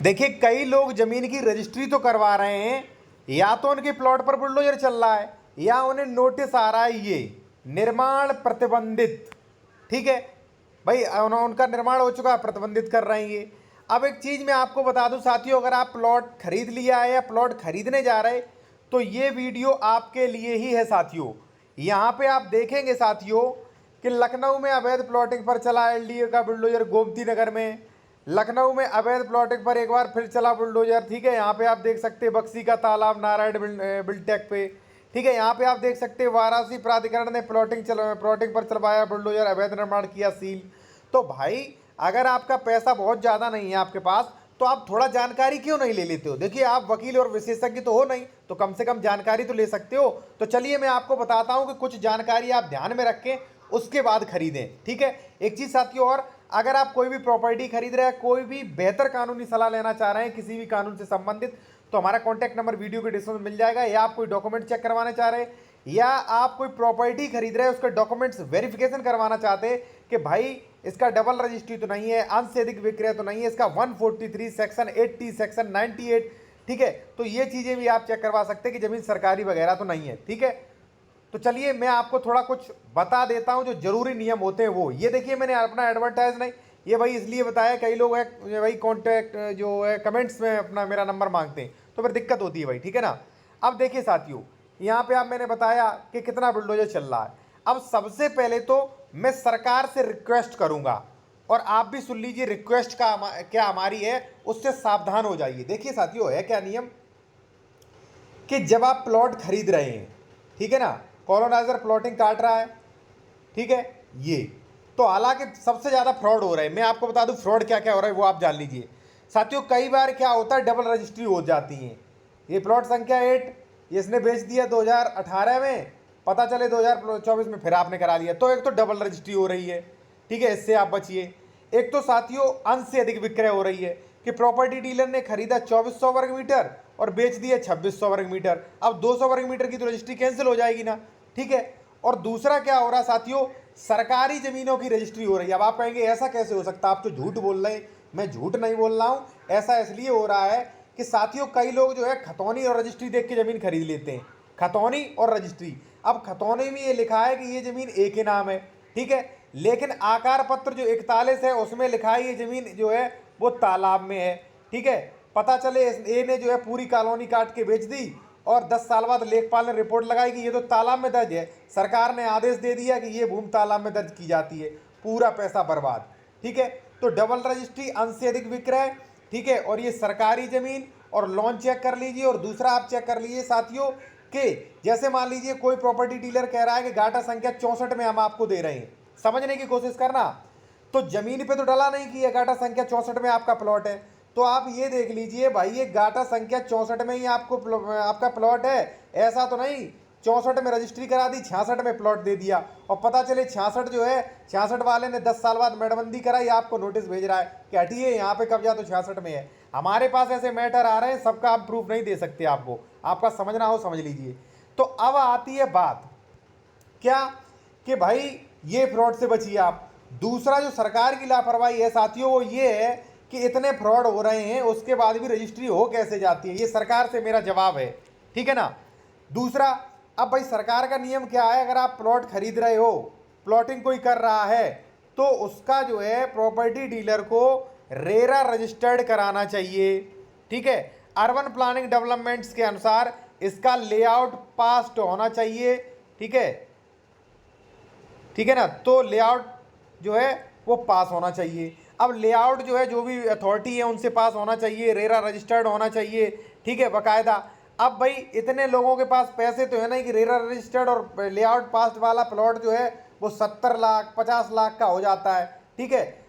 देखिए, कई लोग जमीन की रजिस्ट्री तो करवा रहे हैं, या तो उनके प्लॉट पर बुलडोजर चल रहा है या उन्हें नोटिस आ रहा है ये निर्माण प्रतिबंधित। ठीक है भाई, उनका निर्माण हो चुका है, प्रतिबंधित कर रहे हैं ये। अब एक चीज मैं आपको बता दूं साथियों, अगर आप प्लॉट खरीद लिया है या प्लॉट खरीदने जा रहे तो ये वीडियो आपके लिए ही है साथियों। यहाँ पे आप देखेंगे साथियों कि लखनऊ में अवैध प्लॉटिंग पर चला एलडीए का बुलडोजर गोमती नगर में। लखनऊ में अवैध प्लॉटिंग पर एक बार फिर चला बुलडोजर। ठीक है, यहाँ पे आप देख सकते हैं बक्सी का तालाब नारायण बिल्टेक पे। ठीक है, यहाँ पे आप देख सकते हैं वाराणसी प्राधिकरण ने प्लॉटिंग पर चलवाया बुलडोजर, अवैध निर्माण किया सील। तो भाई, अगर आपका पैसा बहुत ज़्यादा नहीं है आपके पास, तो आप थोड़ा जानकारी क्यों नहीं ले लेते हो? देखिए, आप वकील और विशेषज्ञ तो हो नहीं, तो कम से कम जानकारी तो ले सकते हो। तो चलिए मैं आपको बताता हूं कि कुछ जानकारी आप ध्यान में रखें, उसके बाद खरीदें। ठीक है, एक चीज़ साथियों और, अगर आप कोई भी प्रॉपर्टी खरीद रहे हैं, कोई भी बेहतर कानूनी सलाह लेना चाह रहे हैं किसी भी कानून से संबंधित, तो हमारा कॉन्टैक्ट नंबर वीडियो के डिस्क्रिप्शन में मिल जाएगा। या आप कोई डॉक्यूमेंट चेक करवाना चाह रहे हैं, या आप कोई प्रॉपर्टी खरीद रहे हैं उसके डॉक्यूमेंट्स वेरिफिकेशन करवाना चाहते हैं कि भाई इसका डबल रजिस्ट्री तो नहीं है, अंश से अधिक विक्रय तो नहीं है, इसका 143 सेक्शन 80 सेक्शन 98, ठीक है, तो ये चीज़ें भी आप चेक करवा सकते हैं कि ज़मीन सरकारी वगैरह तो नहीं है। ठीक है, तो चलिए मैं आपको थोड़ा कुछ बता देता हूं जो जरूरी नियम होते हैं वो। ये देखिए, मैंने अपना एडवर्टाइज नहीं, ये भाई इसलिए बताया, कई लोग है भाई कॉन्टैक्ट जो है कमेंट्स में अपना मेरा नंबर मांगते हैं, तो फिर दिक्कत होती है भाई। ठीक है ना। अब देखिए साथियों, यहाँ पे आप मैंने बताया कि कितना बुलडोजर चल रहा है। अब सबसे पहले तो मैं सरकार से रिक्वेस्ट करूंगा, और आप भी सुन लीजिए रिक्वेस्ट का क्या हमारी है, उससे सावधान हो जाइए। देखिए साथियों, है क्या नियम कि जब आप प्लॉट खरीद रहे हैं, ठीक है ना, कॉलोनाइजर प्लॉटिंग काट रहा है, ठीक है, ये तो हालांकि सबसे ज़्यादा फ्रॉड हो रहा है। मैं आपको बता दूं फ्रॉड क्या क्या हो रहा है वो आप जान लीजिए साथियों। कई बार क्या होता है, डबल रजिस्ट्री हो जाती है। ये प्लॉट संख्या 8 इसने बेच दिया 2018 में, पता चले 2024 में फिर आपने करा लिया, तो एक तो डबल रजिस्ट्री हो रही है। ठीक है, इससे आप बचिए। एक तो साथियों अंश से अधिक विक्रय हो रही है कि प्रॉपर्टी डीलर ने खरीदा 2400 वर्ग मीटर और बेच दिया 2600 वर्ग मीटर। अब 200 वर्ग मीटर की तो रजिस्ट्री कैंसिल हो जाएगी ना। ठीक है, और दूसरा क्या हो रहा है साथियों, सरकारी जमीनों की रजिस्ट्री हो रही है। अब आप कहेंगे ऐसा कैसे हो सकता है, आप तो झूठ बोल रहे हैं। मैं झूठ नहीं बोल रहा हूं, ऐसा इसलिए हो रहा है कि साथियों कई लोग जो है खतौनी और रजिस्ट्री देख के जमीन खरीद लेते हैं। खतौनी और रजिस्ट्री, अब खतौनी में ये लिखा है कि ये जमीन ए के नाम है, ठीक है, लेकिन आकार पत्र जो 41 है उसमें लिखा है ये जमीन जो है वो तालाब में है। ठीक है, पता चले ए ने जो है पूरी कॉलोनी काट के बेच दी, और 10 साल बाद लेखपाल ने रिपोर्ट लगाई कि ये तो तालाब में दर्ज है, सरकार ने आदेश दे दिया कि ये भूमि तालाब में दर्ज की जाती है, पूरा पैसा बर्बाद। ठीक है, तो डबल रजिस्ट्री, अंश से अधिक विक्रय, ठीक है, और ये सरकारी जमीन, और लोन चेक कर लीजिए। और दूसरा आप चेक कर लीजिए साथियों कि जैसे मान लीजिए कोई प्रॉपर्टी डीलर कह रहा है कि गाटा संख्या 64 में हम आपको दे रहे हैं, समझने की कोशिश करना, तो जमीन पे तो डला नहीं कि ये गाटा संख्या 64 में आपका प्लॉट है। तो आप ये देख लीजिए भाई, ये गाटा संख्या 64 में ही आपका प्लॉट है, ऐसा तो नहीं 64 में रजिस्ट्री करा दी, 66 में प्लॉट दे दिया, और पता चले 66 जो है 66 वाले ने 10 साल बाद मेड़बंदी कराई, आपको नोटिस भेज रहा है कि हटिए यहाँ पे कब्जा तो 66 में है। हमारे पास ऐसे मैटर आ रहे हैं, सबका आप प्रूफ नहीं दे सकते, आपको आपका समझना हो समझ लीजिए। तो अब आती है बात क्या कि भाई ये फ्रॉड से बचिए आप। दूसरा जो सरकार की लापरवाही है साथियों वो ये है कि इतने फ्रॉड हो रहे हैं उसके बाद भी रजिस्ट्री हो कैसे जाती है, ये सरकार से मेरा जवाब है। ठीक है ना। दूसरा, अब भाई सरकार का नियम क्या है, अगर आप प्लॉट खरीद रहे हो, प्लॉटिंग कोई कर रहा है, तो उसका जो है प्रॉपर्टी डीलर को रेरा रजिस्टर्ड कराना चाहिए। ठीक है, अर्बन प्लानिंग डेवलपमेंट्स के अनुसार इसका लेआउट पास होना चाहिए। ठीक है, ठीक है ना, तो लेआउट जो है वो पास होना चाहिए। अब लेआउट जो है जो भी अथॉरिटी है उनसे पास होना चाहिए, रेरा रजिस्टर्ड होना चाहिए, ठीक है, बाकायदा। अब भाई इतने लोगों के पास पैसे तो है नहीं कि रेरा रजिस्टर्ड और लेआउट पास वाला प्लॉट जो है वो 70 लाख 50 लाख का हो जाता है। ठीक है,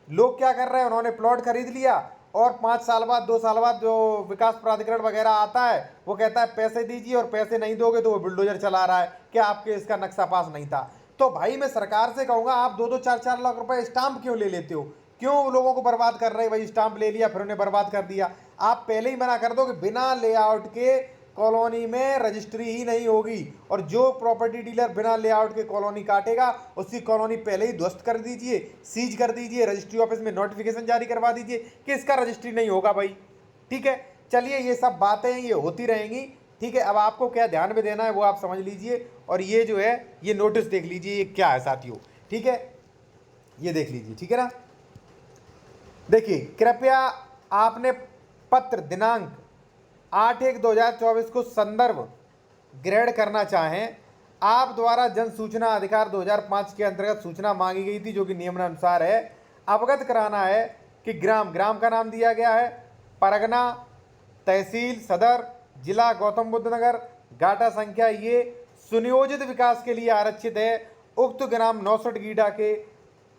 लोग क्या कर रहे हैं, उन्होंने प्लॉट खरीद लिया और 5 साल बाद 2 साल बाद जो विकास प्राधिकरण वगैरह आता है वो कहता है पैसे दीजिए, और पैसे नहीं दोगे तो वो बुलडोजर चला रहा है कि आपके इसका नक्शा पास नहीं था। तो भाई मैं सरकार से कहूंगा, आप 2-2 4-4 लाख रुपए स्टाम्प क्यों ले लेते हो, क्यों लोगों को बर्बाद कर रहे हैं? भाई स्टाम्प ले लिया फिर उन्हें बर्बाद कर दिया। आप पहले ही मना कर दो कि बिना लेआउट के कॉलोनी में रजिस्ट्री ही नहीं होगी। और जो प्रॉपर्टी डीलर बिना लेआउट के कॉलोनी काटेगा उसकी कॉलोनी पहले ही ध्वस्त कर दीजिए, सीज कर दीजिए, रजिस्ट्री ऑफिस में नोटिफिकेशन जारी करवा दीजिए कि इसका रजिस्ट्री नहीं होगा भाई। ठीक है, चलिए ये सब बातें ये होती रहेंगी। ठीक है, अब आपको क्या ध्यान में देना है वो आप समझ लीजिए। और ये जो है ये नोटिस देख लीजिए ये क्या है साथियों। ठीक है, ये देख लीजिए। ठीक है ना, देखिए कृपया आपने पत्र दिनांक 8/1/2024 को संदर्भ ग्रहण करना चाहें। आप द्वारा जन सूचना अधिकार 2005 के अंतर्गत सूचना मांगी गई थी, जो कि नियमानुसार है। अवगत कराना है कि ग्राम का नाम दिया गया है, परगना, तहसील सदर, जिला गौतम बुद्ध नगर, गाटा संख्या ये सुनियोजित विकास के लिए आरक्षित है। उक्त ग्राम 69 गीडा के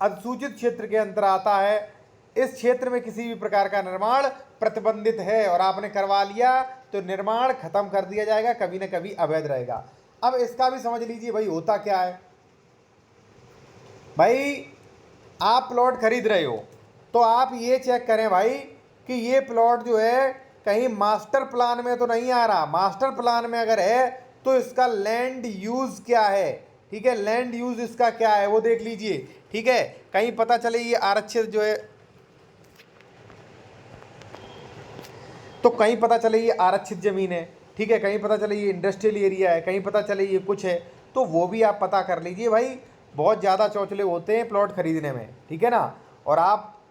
अधिसूचित क्षेत्र के अंतर आता है। इस क्षेत्र में किसी भी प्रकार का निर्माण प्रतिबंधित है और आपने करवा लिया तो निर्माण खत्म कर दिया जाएगा, कभी ना कभी अवैध रहेगा। अब इसका भी समझ लीजिए भाई होता क्या है। भाई आप प्लॉट खरीद रहे हो तो आप ये चेक करें भाई कि ये प्लॉट जो है कहीं मास्टर प्लान में तो नहीं आ रहा। मास्टर प्लान में अगर है तो इसका लैंड यूज क्या है। ठीक है, लैंड यूज इसका क्या है वो देख लीजिए। ठीक है, कहीं पता चले ये आरक्षित जो है तो कहीं पता चले ये आरक्षित जमीन है। ठीक है, कहीं पता चले ये इंडस्ट्रियल एरिया है, कहीं पता चले ये कुछ है, तो वो भी आप पता कर लीजिए भाई। बहुत ज़्यादा चौचले होते हैं प्लॉट खरीदने में। ठीक है ना, और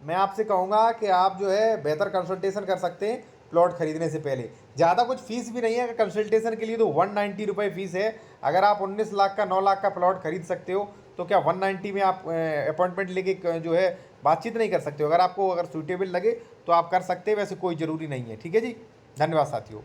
मैं आपसे कहूँगा कि आप जो है बेहतर कंसल्टेशन कर सकते हैं प्लॉट खरीदने से पहले। ज़्यादा कुछ फीस भी नहीं है कंसल्टेशन के लिए, तो 190 रुपये फीस है। अगर आप 19 लाख का 9 लाख का प्लॉट खरीद सकते हो तो क्या 190 में आप अपॉइंटमेंट लेके जो है बातचीत नहीं कर सकते हो। अगर आपको सूटेबल लगे तो आप कर सकते हैं, वैसे कोई ज़रूरी नहीं है। ठीक है जी, धन्यवाद साथियों।